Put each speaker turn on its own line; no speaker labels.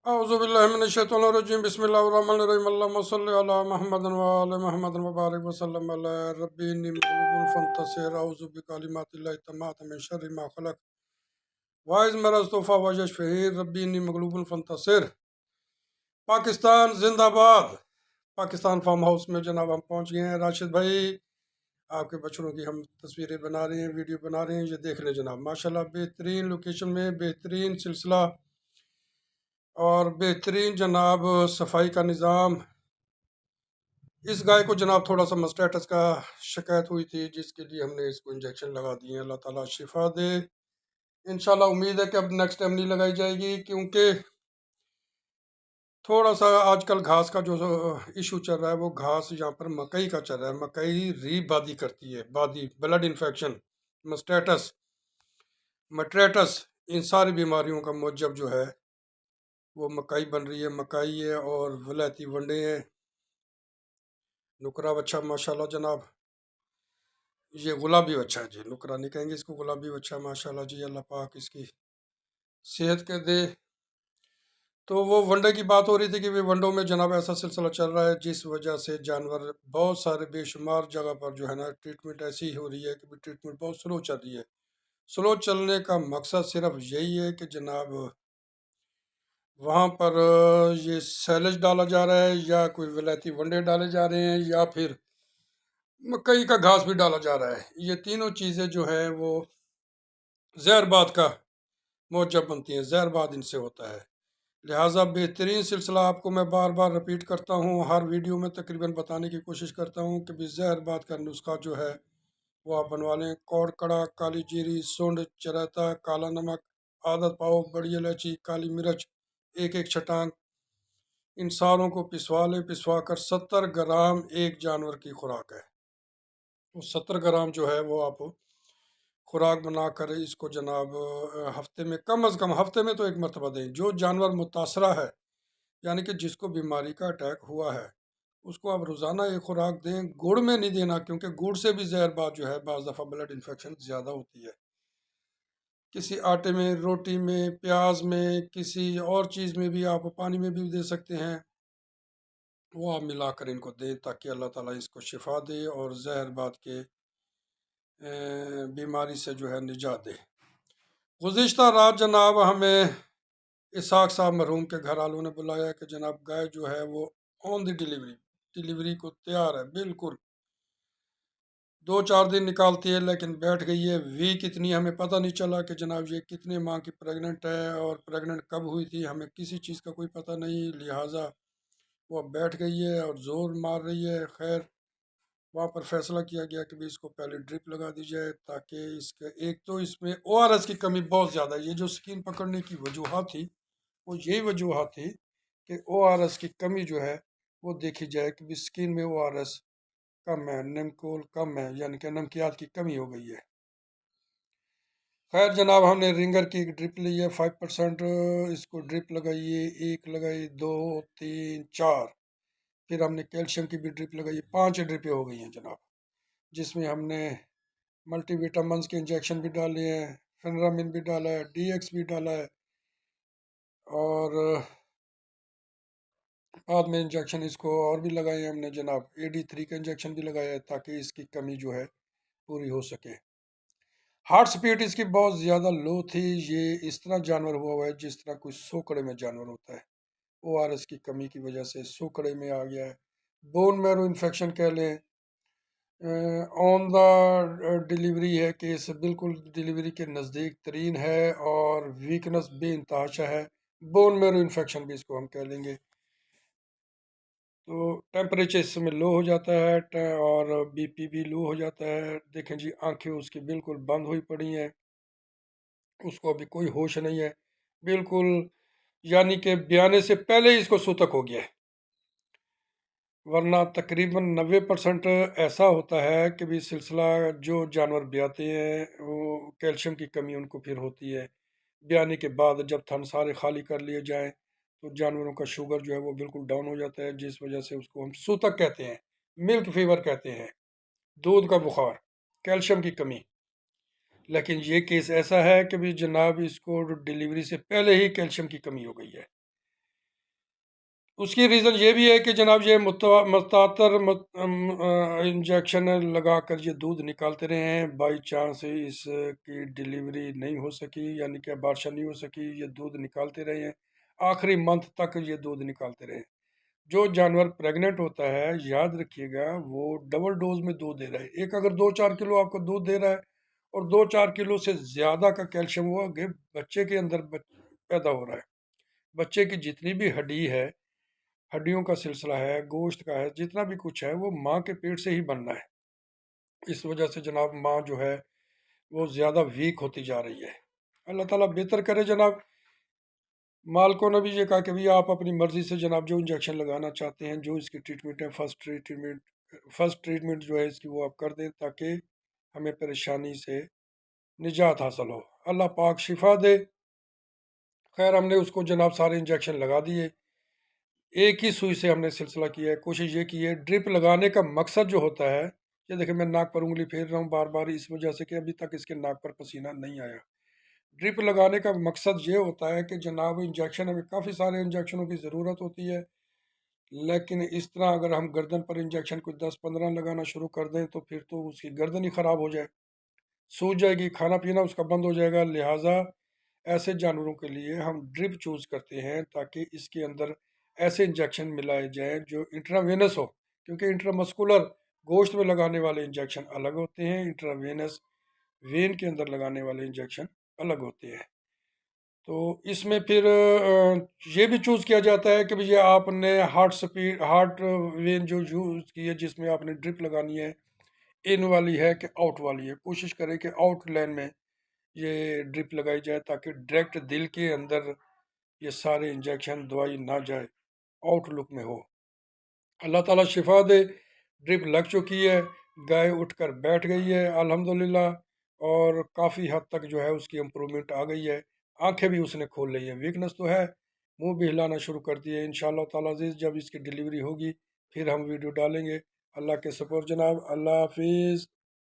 اعوذ باللہ من الشیطان الرجیم بسم اللہ الرحمن الرحیم اللہم صلی علی محمد و آل محمد وبارک وسلم علی ربی انی مغلوب فانتصر اعوذ بکلمات اللہ التامات من شر ما خلق وائز مرض فوجش فہیر ربی انی مغلوب فانتصر۔ پاکستان زندہ باد۔ پاکستان فارم ہاؤس میں جناب ہم پہنچ گئے ہیں۔ راشد بھائی آپ کے بچڑوں کی ہم تصویریں بنا رہے ہیں، ویڈیو بنا رہے ہیں، یہ دیکھ لیں جناب ماشاءاللہ بہترین لوکیشن میں بہترین سلسلہ اور بہترین جناب صفائی کا نظام۔ اس گائے کو جناب تھوڑا سا مسٹیٹس کا شکایت ہوئی تھی، جس کے لیے ہم نے اس کو انجیکشن لگا دیے ہیں۔ اللہ تعالیٰ شفا دے۔ انشاءاللہ امید ہے کہ اب نیکسٹ ٹائم نہیں لگائی جائے گی، کیونکہ تھوڑا سا آج کل گھاس کا جو ایشو چل رہا ہے وہ گھاس یہاں پر مکئی کا چل رہا ہے۔ مکئی ری بادی کرتی ہے، بادی بلڈ انفیکشن مٹریٹس ان ساری بیماریوں کا موجب جو ہے وہ مکئی بن رہی ہے۔ مکئی ہے اور ولایتی ونڈے ہیں۔ نکرا بچہ ماشاءاللہ جناب، یہ گلابی بچہ ہے جی، نکرا نہیں کہیں گے اس کو، گلابی بچہ ماشاءاللہ جی، اللہ پاک اس کی صحت کے دے۔ تو وہ ونڈے کی بات ہو رہی تھی کہ ونڈوں میں جناب ایسا سلسلہ چل رہا ہے جس وجہ سے جانور بہت سارے بے شمار جگہ پر جو ہے نا ٹریٹمنٹ ایسی ہو رہی ہے کہ ٹریٹمنٹ بہت سلو چل رہی ہے۔ سلو چلنے کا مقصد صرف یہی ہے کہ جناب وہاں پر یہ سیلج ڈالا جا رہا ہے، یا کوئی ولایتی ونڈے ڈالے جا رہے ہیں، یا پھر مکئی کا گھاس بھی ڈالا جا رہا ہے۔ یہ تینوں چیزیں جو ہیں وہ زہر باد کا موجب بنتی ہیں، زہر باد ان سے ہوتا ہے۔ لہٰذا بہترین سلسلہ آپ کو میں بار بار رپیٹ کرتا ہوں، ہر ویڈیو میں تقریباً بتانے کی کوشش کرتا ہوں کہ زہر باد کا نسخہ جو ہے وہ آپ بنوا لیں۔ کوڑ کڑا، کالی جیری، سونڈ، چریتا، کالا نمک، عادت پاؤ، بڑی الائچی، کالی مرچ، ایک ایک چھٹانگ، ان ساروں کو پسوا لیں۔ پسوا کر 70 گرام ایک جانور کی خوراک ہے، وہ 70 گرام جو ہے وہ آپ خوراک بنا کر اس کو جناب ہفتے میں کم از کم، ہفتے میں تو ایک مرتبہ دیں۔ جو جانور متاثرہ ہے، یعنی کہ جس کو بیماری کا اٹیک ہوا ہے، اس کو آپ روزانہ ایک خوراک دیں۔ گڑ میں نہیں دینا، کیونکہ گڑ سے بھی زہر باد جو ہے بعض دفعہ بلڈ انفیکشن زیادہ ہوتی ہے۔ کسی آٹے میں، روٹی میں، پیاز میں، کسی اور چیز میں بھی آپ پانی میں بھی دے سکتے ہیں، وہ آپ ملا کر ان کو دیں تاکہ اللہ تعالیٰ اس کو شفا دے اور زہر باد کے بیماری سے جو ہے نجات دے۔ گزشتہ رات جناب ہمیں اسحاق صاحب مرحوم کے گھر والوں نے بلایا کہ جناب گائے جو ہے وہ آن دی ڈیلیوری کو تیار ہے، بالکل 2-4 دن نکالتی ہے لیکن بیٹھ گئی ہے۔ ویک اتنی ہمیں پتہ نہیں چلا کہ جناب یہ کتنے ماہ کی پریگننٹ ہے اور پریگننٹ کب ہوئی تھی، ہمیں کسی چیز کا کوئی پتہ نہیں، لہٰذا وہ بیٹھ گئی ہے اور زور مار رہی ہے۔ خیر وہاں پر فیصلہ کیا گیا کہ اس کو پہلے ڈرپ لگا دی جائے، تاکہ اس کا ایک تو اس میں ORS کی کمی بہت زیادہ ہے۔ یہ جو سکین پکڑنے کی وجوہات تھی وہ یہی وجوہات تھی کہ ORS کی کمی جو ہے وہ دیکھی جائے کہ سکین میں ORS کم ہے، نمکول کم ہے، یعنی کہ نمکیات کی کمی ہو گئی ہے۔ خیر جناب ہم نے رنگر کی ایک ڈرپ لی ہے 5%، اس کو ڈرپ لگائیے، 1 لگائی، 2، 3، 4، پھر ہم نے کیلشیم کی بھی ڈرپ لگائی، 5 ڈرپیں ہو گئی ہیں جناب، جس میں ہم نے ملٹی وٹامنز کے انجیکشن بھی ڈالے ہیں، فینرامین بھی ڈالا ہے، DX بھی ڈالا ہے، اور بعد میں انجیکشن اس کو اور بھی لگائے ہیں ہم نے جناب، AD3 کا انجیکشن بھی لگایا ہے تاکہ اس کی کمی جو ہے پوری ہو سکے۔ ہارٹ سپیڈ اس کی بہت زیادہ لو تھی۔ یہ اس طرح جانور ہوا ہے جس طرح کوئی سوکڑے میں جانور ہوتا ہے، ORS کی کمی کی وجہ سے سوکڑے میں آ گیا ہے، بون میرو انفیکشن کہہ لیں، آن دا ڈیلیوری ہے، کیس بالکل ڈیلیوری کے نزدیک ترین ہے، اور ویکنس بے انتہا ہے، بون میرو انفیکشن بھی اس کو ہم کہہ لیں گے۔ تو ٹیمپریچر اس میں لو ہو جاتا ہے اور BP بھی لو ہو جاتا ہے۔ دیکھیں جی آنکھیں اس کی بالکل بند ہوئی پڑی ہیں، اس کو ابھی کوئی ہوش نہیں ہے بالکل، یعنی کہ بیانے سے پہلے اس کو سوتک ہو گیا ہے، ورنہ تقریباً 90% ایسا ہوتا ہے کہ بھی سلسلہ جو جانور بیاتے ہیں وہ کیلشیم کی کمی ان کو پھر ہوتی ہے۔ بیانے کے بعد جب تھن سارے خالی کر لیے جائیں تو جانوروں کا شوگر جو ہے وہ بالکل ڈاؤن ہو جاتا ہے، جس وجہ سے اس کو ہم سوتک کہتے ہیں، ملک فیور کہتے ہیں، دودھ کا بخار، کیلشیم کی کمی۔ لیکن یہ کیس ایسا ہے کہ بھی جناب اس کو ڈیلیوری سے پہلے ہی کیلشیم کی کمی ہو گئی ہے، اس کی ریزن یہ بھی ہے کہ جناب یہ متعطر انجیکشن لگا کر یہ دودھ نکالتے رہے ہیں، بائی چانس اس کی ڈیلیوری نہیں ہو سکی، یعنی کہ بارشہ نہیں ہو سکی، یہ دودھ نکالتے رہے ہیں، آخری منتھ تک یہ دودھ نکالتے رہے ہیں۔ جو جانور پریگننٹ ہوتا ہے یاد رکھیے گا وہ ڈبل ڈوز میں دودھ دے رہا ہے، ایک اگر 2-4 کلو آپ کو دودھ دے رہا ہے اور 2-4 کلو سے زیادہ کا کیلشیم وہ آگے بچے کے اندر پیدا ہو رہا ہے۔ بچے کی جتنی بھی ہڈی ہے، ہڈیوں کا سلسلہ ہے، گوشت کا ہے، جتنا بھی کچھ ہے وہ ماں کے پیٹ سے ہی بننا ہے۔ اس وجہ سے جناب ماں جو ہے وہ زیادہ ویک ہوتی جا رہی ہے۔ اللہ تعالیٰ بہتر کرے جناب۔ مالکوں نے بھی یہ کہا کہ بھی آپ اپنی مرضی سے جناب جو انجیکشن لگانا چاہتے ہیں، جو اس کی ٹریٹمنٹ ہے، فرسٹ ٹریٹمنٹ جو ہے اس کی وہ آپ کر دیں تاکہ ہمیں پریشانی سے نجات حاصل ہو۔ اللہ پاک شفا دے۔ خیر ہم نے اس کو جناب سارے انجیکشن لگا دیے، ایک ہی سوئی سے ہم نے سلسلہ کیا ہے، کوشش یہ کی ہے۔ ڈرپ لگانے کا مقصد جو ہوتا ہے، یہ دیکھیں میں ناک پر انگلی پھیر رہا ہوں بار بار اس وجہ سے کہ ابھی تک اس کے ناک پر پسینہ نہیں آیا۔ ڈرپ لگانے کا مقصد یہ ہوتا ہے کہ جناب انجیکشن، ہمیں کافی سارے انجیکشنوں کی ضرورت ہوتی ہے، لیکن اس طرح اگر ہم گردن پر انجیکشن کوئی 10-15 لگانا شروع کر دیں تو پھر تو اس کی گردن ہی خراب ہو جائے، سوج جائے گی، کھانا پینا اس کا بند ہو جائے گا۔ لہٰذا ایسے جانوروں کے لیے ہم ڈرپ چوز کرتے ہیں تاکہ اس کے اندر ایسے انجیکشن ملائے جائیں جو انٹراوینس ہو، کیونکہ انٹرامسکولر گوشت میں لگانے والے انجیکشن الگ ہوتے ہیں، انٹراوینس وین کے اندر لگانے والے انجیکشن الگ ہوتے ہیں۔ تو اس میں پھر یہ بھی چوز کیا جاتا ہے کہ یہ آپ نے ہارٹ وین جو یوز کی ہے جس میں آپ نے ڈرپ لگانی ہے، ان والی ہے کہ آؤٹ والی ہے۔ کوشش کریں کہ آؤٹ لائن میں یہ ڈرپ لگائی جائے تاکہ ڈائریکٹ دل کے اندر یہ سارے انجیکشن دوائی نہ جائے، آؤٹ لک میں ہو۔ اللہ تعالیٰ شفا دے۔ ڈرپ لگ چکی ہے، گائے اٹھ کر بیٹھ گئی ہے الحمدللہ، اور کافی حد تک جو ہے اس کی امپرومنٹ آ گئی ہے، آنکھیں بھی اس نے کھول لی ہیں، ویکنس تو ہے، منہ بھی ہلانا شروع کر دی ہے۔ انشاءاللہ تعالیٰ عزیز جب اس کی ڈیلیوری ہوگی پھر ہم ویڈیو ڈالیں گے۔ اللہ کے سپر جناب، اللہ حافظ۔